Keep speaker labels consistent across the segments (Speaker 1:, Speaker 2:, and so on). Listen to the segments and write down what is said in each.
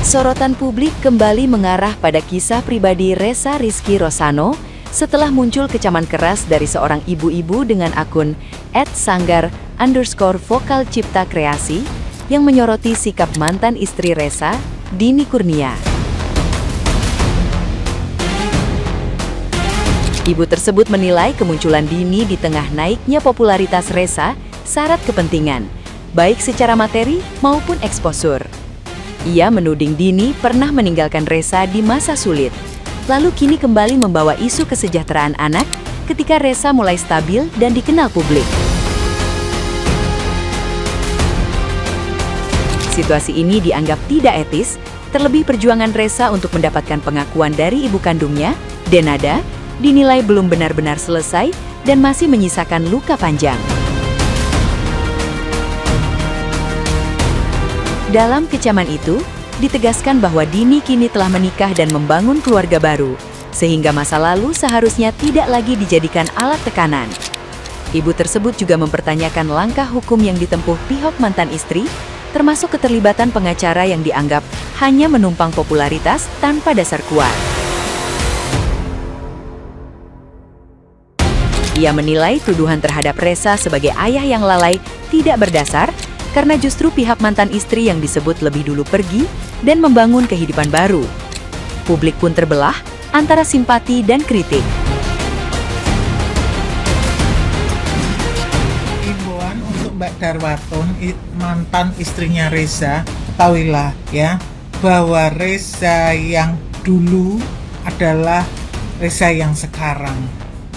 Speaker 1: Sorotan publik kembali mengarah pada kisah pribadi Ressa Rizky Rosano setelah muncul kecaman keras dari seorang ibu-ibu dengan akun @sanggar_vokal cipta kreasi yang menyoroti sikap mantan istri Ressa, Dini Kurnia. Ibu tersebut menilai kemunculan Dini di tengah naiknya popularitas Ressa syarat kepentingan, baik secara materi maupun eksposur. Ia menuding Dini pernah meninggalkan Ressa di masa sulit, lalu kini kembali membawa isu kesejahteraan anak ketika Ressa mulai stabil dan dikenal publik. Situasi ini dianggap tidak etis, terlebih perjuangan Ressa untuk mendapatkan pengakuan dari ibu kandungnya, Denada, dinilai belum benar-benar selesai dan masih menyisakan luka panjang. Dalam kecaman itu, ditegaskan bahwa Dini kini telah menikah dan membangun keluarga baru, sehingga masa lalu seharusnya tidak lagi dijadikan alat tekanan. Ibu tersebut juga mempertanyakan langkah hukum yang ditempuh pihak mantan istri, termasuk keterlibatan pengacara yang dianggap hanya menumpang popularitas tanpa dasar kuat. Ia menilai tuduhan terhadap Ressa sebagai ayah yang lalai tidak berdasar, karena justru pihak mantan istri yang disebut lebih dulu pergi dan membangun kehidupan baru. Publik pun terbelah antara simpati dan kritik.
Speaker 2: Himbauan untuk Mbak Darwatun, mantan istrinya Ressa, ketahuilah ya, bahwa Ressa yang dulu adalah Ressa yang sekarang,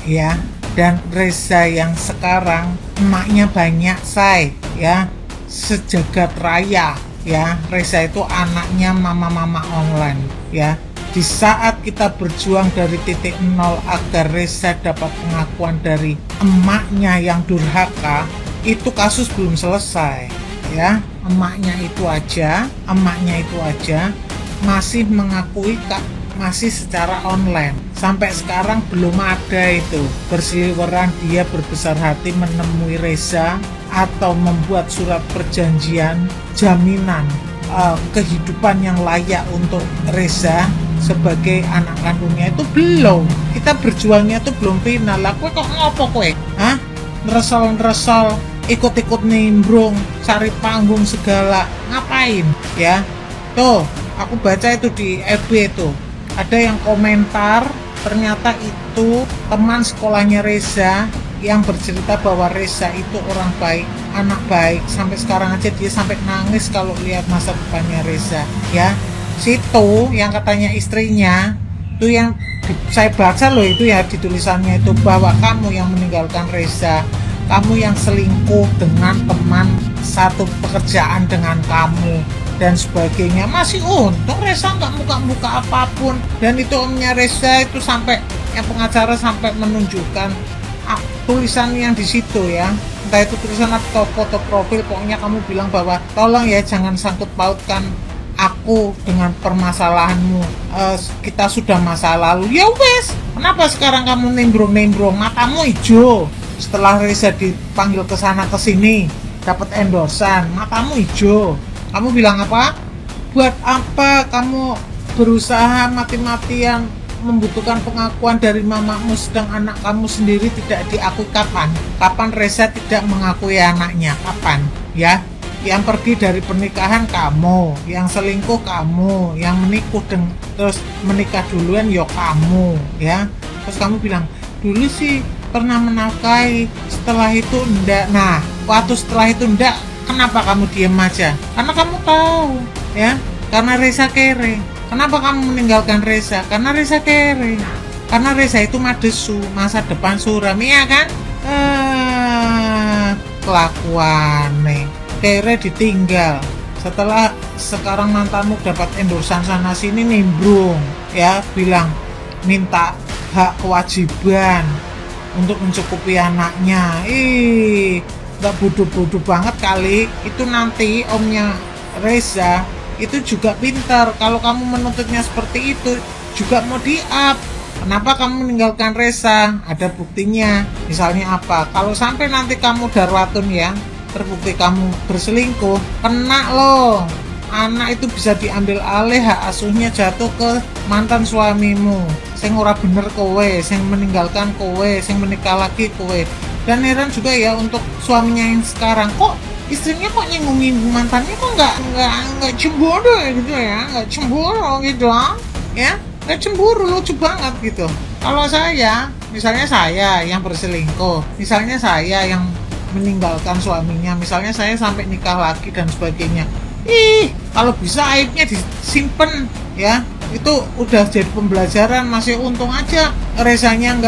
Speaker 2: ya. Dan Ressa yang sekarang emaknya banyak, ya. Sejagat raya, ya. Ressa itu anaknya mama-mama online, ya. Di saat kita berjuang dari titik nol agar Ressa dapat pengakuan dari emaknya yang durhaka, itu kasus belum selesai, ya. Emaknya itu aja masih mengakui masih secara online. Sampai sekarang belum ada itu berseliweran dia berbesar hati menemui Ressa atau membuat surat perjanjian jaminan kehidupan yang layak untuk Ressa sebagai anak kandungnya, itu belum. Kita berjuangnya itu belum final. Lah kowe kok ngopo kowe? Hah? Nresol-nresol, ikut-ikut nimbrung, cari panggung segala. Ngapain? Ya. Tuh, aku baca itu di FB itu. Ada yang komentar, ternyata itu teman sekolahnya Ressa yang bercerita bahwa Ressa itu orang baik, anak baik. Sampai sekarang aja dia sampai nangis kalau lihat masa depannya Ressa, ya. Situ yang katanya istrinya, itu yang saya baca loh itu ya di tulisannya itu, bahwa kamu yang meninggalkan Ressa, kamu yang selingkuh dengan teman satu pekerjaan dengan kamu dan sebagainya. Masih untung Ressa nggak buka-buka apapun. Dan itu omnya Ressa itu sampai, yang pengacara sampai menunjukkan tulisan yang di situ, ya. Entah itu tulisan atau foto profil, pokoknya kamu bilang bahwa tolong ya jangan sangkut pautkan aku dengan permasalahanmu. Kita sudah masa lalu. Ya wes, kenapa sekarang kamu nimbrung-nimbrung? Matamu hijau. Setelah Ressa dipanggil ke sana ke sini, dapat endorsan, matamu hijau. Kamu bilang apa? Buat apa kamu berusaha mati-matian membutuhkan pengakuan dari mamamu sedang anak kamu sendiri tidak diakui? Kapan? Kapan Ressa tidak mengakui anaknya? Kapan? Ya, yang pergi dari pernikahan kamu, yang selingkuh kamu, yang terus menikah duluan ya kamu, ya. Terus kamu bilang dulu sih pernah menafkahi, setelah itu enggak. Nah, waktu setelah itu enggak, kenapa kamu diem aja? Karena kamu tahu, ya. Karena Ressa kere. Kenapa kamu meninggalkan Ressa? Karena Ressa kere. Karena Ressa itu madesu, masa depan suram, iya kan? Kelakuan nih. Kere ditinggal. Setelah sekarang mantanmu dapat endorsan sana sini nimbrung, ya, bilang minta hak kewajiban untuk mencukupi anaknya. Gak bodoh-bodoh banget kali. Itu nanti omnya Ressa itu juga pintar. Kalau kamu menuntutnya seperti itu juga mau di-up. Kenapa kamu meninggalkan Ressa? Ada buktinya. Misalnya apa? Kalau sampai nanti kamu Darwatun ya, terbukti kamu berselingkuh, kena loh. anak itu bisa diambil alih, hak asuhnya jatuh ke mantan suamimu sing ora bener kowe, sing meninggalkan kowe, sing menikah lagi kowe. Dan heran juga ya untuk suaminya yang sekarang, kok istrinya kok nyinggung mantannya, kok nggak cemburu gitu ya, nggak cemburu gitu ya, nggak cemburu, lucu banget gitu. Kalau saya, misalnya saya yang berselingkuh, misalnya saya yang meninggalkan suaminya, misalnya saya sampai nikah lagi dan sebagainya, kalau bisa aibnya disimpan ya, itu udah jadi pembelajaran. Masih untung aja Rezanya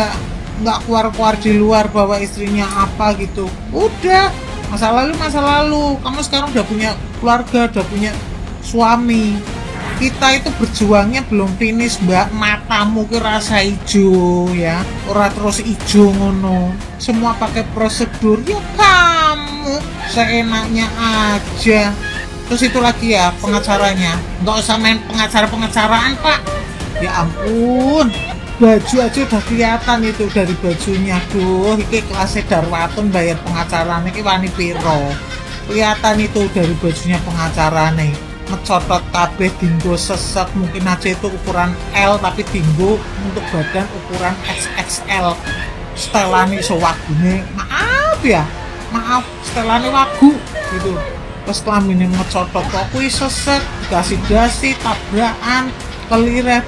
Speaker 2: nggak keluar di luar bahwa istrinya apa gitu. Udah, masa lalu. Kamu sekarang udah punya keluarga, udah punya suami. Kita itu berjuangnya belum finish, mbak. Matamu ke rasa hijau ya, ora terus hijau ngono. Semua pakai prosedur ya, kamu seenaknya aja. Terus itu lagi ya pengacaranya, nggak usah main pengacaraan pak. Ya ampun, baju aja udah kelihatan itu dari bajunya. Duh, ini kelasnya Darwatun bayar pengacaranya ini wani piro. Kelihatan itu dari bajunya pengacaranya, ngecotot kabeh, dinggo sesek, mungkin aja itu ukuran L tapi dinggo untuk badan ukuran XXL. Setelane sewagune, maaf setelane wagu gitu. Pas kelaminnya ngecotot kok kuwi sesek, dikasih dasi, tabrakan, kelireh.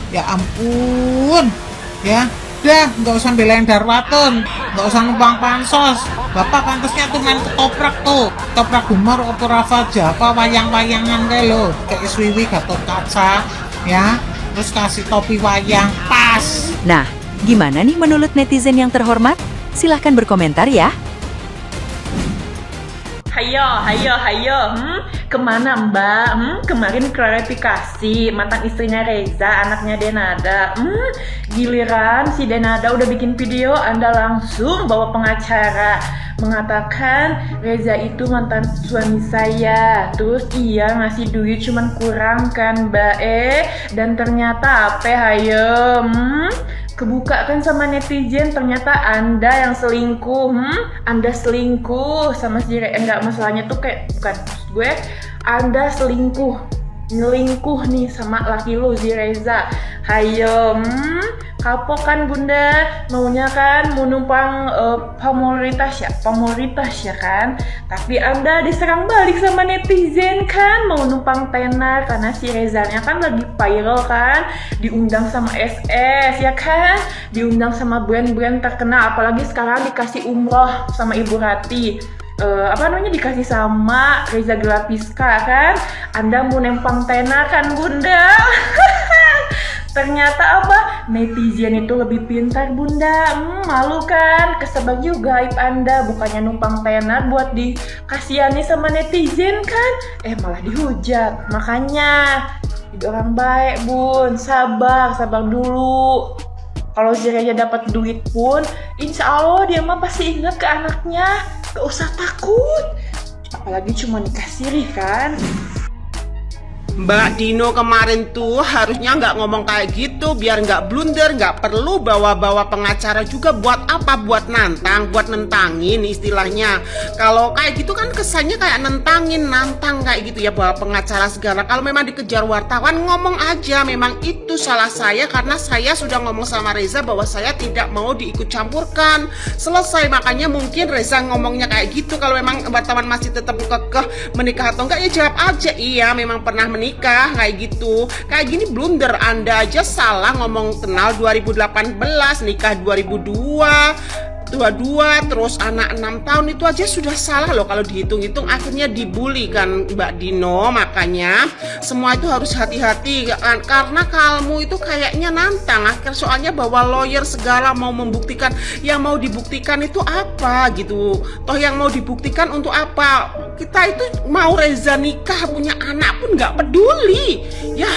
Speaker 2: Ya ampun ya. Dah, nggak usah belain Darwatun, nggak usah numpang pansos. Bapak pantasnya tuh main ketoprak tuh, ketoprak humor, opera Faja, apa wayang-wayangan kayak lo, kayak Swiwi, Gatot Kaca, ya, terus kasih topi wayang, pas.
Speaker 1: Nah, gimana nih menurut netizen yang terhormat? Silahkan berkomentar ya.
Speaker 3: Hayo, kemana mbak? Kemarin klarifikasi mantan istrinya Reza, anaknya Denada. Giliran si Denada udah bikin video, Anda langsung bawa pengacara mengatakan Reza itu mantan suami saya. Terus iya ngasih duit cuman kurang kan mbak, dan ternyata apa hayo? Kebuka kan sama netizen, ternyata Anda yang selingkuh. Anda selingkuh sama si enggak, masalahnya tuh kayak bukan maksud gue, Anda nyelingkuh nih sama laki lu si Reza. Hayo, kapok kan bunda, maunya kan mau numpang pamoritas ya kan. Tapi Anda diserang balik sama netizen kan, mau numpang tenar karena si Rezanya kan lagi viral kan, diundang sama SS ya kan, diundang sama brand-brand terkenal, apalagi sekarang dikasih umroh sama Ibu Rati. Dikasih sama Reza Gelapiska kan. Anda mau nempang tenar kan bunda. Ternyata apa? Netizen itu lebih pintar bunda. Malu kan? Kesebak juga aib Anda, bukannya numpang tenar buat dikasihani sama netizen kan? Malah dihujat. Makanya jadi orang baik bun, sabar dulu. Kalau Ziraya dapat duit pun, insya Allah dia mah pasti ingat ke anaknya. Gak usah takut, apalagi cuma nikah siri kan.
Speaker 4: Mbak Dino kemarin tuh harusnya nggak ngomong kayak gitu, biar nggak blunder, nggak perlu bawa-bawa pengacara juga. Buat apa? Buat nentangin istilahnya. Kalau kayak gitu kan kesannya kayak nantang kayak gitu ya, bawa pengacara segala. Kalau memang dikejar wartawan, ngomong aja memang itu salah saya karena saya sudah ngomong sama Reza bahwa saya tidak mau diikut campurkan. Selesai. Makanya mungkin Reza ngomongnya kayak gitu. Kalau memang wartawan masih tetap kekeh menikah atau enggak, ya jawab aja iya memang pernah menikah kayak gitu. Kayak gini blunder. Anda aja salah ngomong kenal 2018, nikah 2022, terus anak 6 tahun, itu aja sudah salah loh kalau dihitung-hitung. Akhirnya dibully kan Mbak Dino. Makanya semua itu harus hati-hati kan, karena kamu itu kayaknya nantang. Soalnya bawa lawyer segala mau membuktikan, yang mau dibuktikan itu apa gitu. Toh yang mau dibuktikan untuk apa? Kita itu mau Reza nikah punya anak pun nggak peduli ya.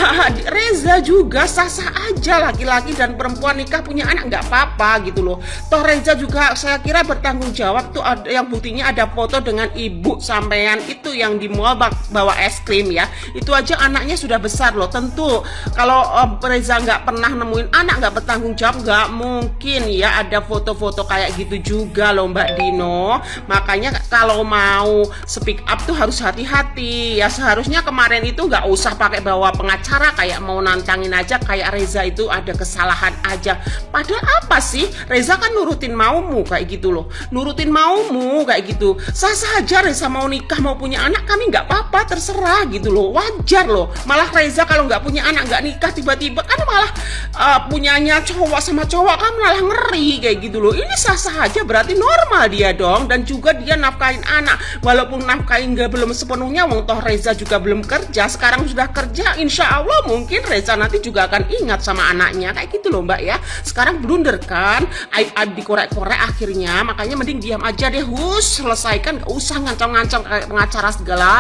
Speaker 4: Reza juga sah-sah aja, laki-laki dan perempuan nikah punya anak nggak apa-apa gitu loh. Toh Reza juga saya kira bertanggung jawab tuh. Ada yang buktinya ada foto dengan ibu sampean itu yang di mall bawa es krim ya. Itu aja anaknya sudah besar loh. Tentu kalau Reza nggak pernah nemuin anak, nggak bertanggung jawab, nggak mungkin ya ada foto-foto kayak gitu juga loh Mbak Dino. Makanya kalau mau speak up tuh harus hati-hati ya. Seharusnya kemarin itu nggak usah pakai bawa pengacara, kayak mau nantangin aja kayak Reza itu ada kesalahan aja. Padahal apa sih, Reza kan nurutin maumu kayak gitu loh, nurutin maumu kayak gitu. Sah-sah aja Reza mau nikah mau punya anak, kami nggak apa-apa, terserah gitu loh, wajar loh. Malah Reza kalau nggak punya anak, nggak nikah, tiba-tiba kan malah punyanya cowok sama cowok kan malah ngeri kayak gitu loh. Ini sah-sah aja, berarti normal dia dong. Dan juga dia nafkahin anak, walaupun nafkahin nggak belum sepenuhnya, wong toh Reza juga belum kerja, sekarang sudah kerja, insya Allah mungkin Reza nanti juga akan ingat sama anaknya kayak gitu loh Mbak ya. Sekarang blunder kan, aib-aib dikorek-korek akhirnya, makanya mending diam aja deh, selesaikan, gak usah ngancam-ngancam kayak pengacara segala.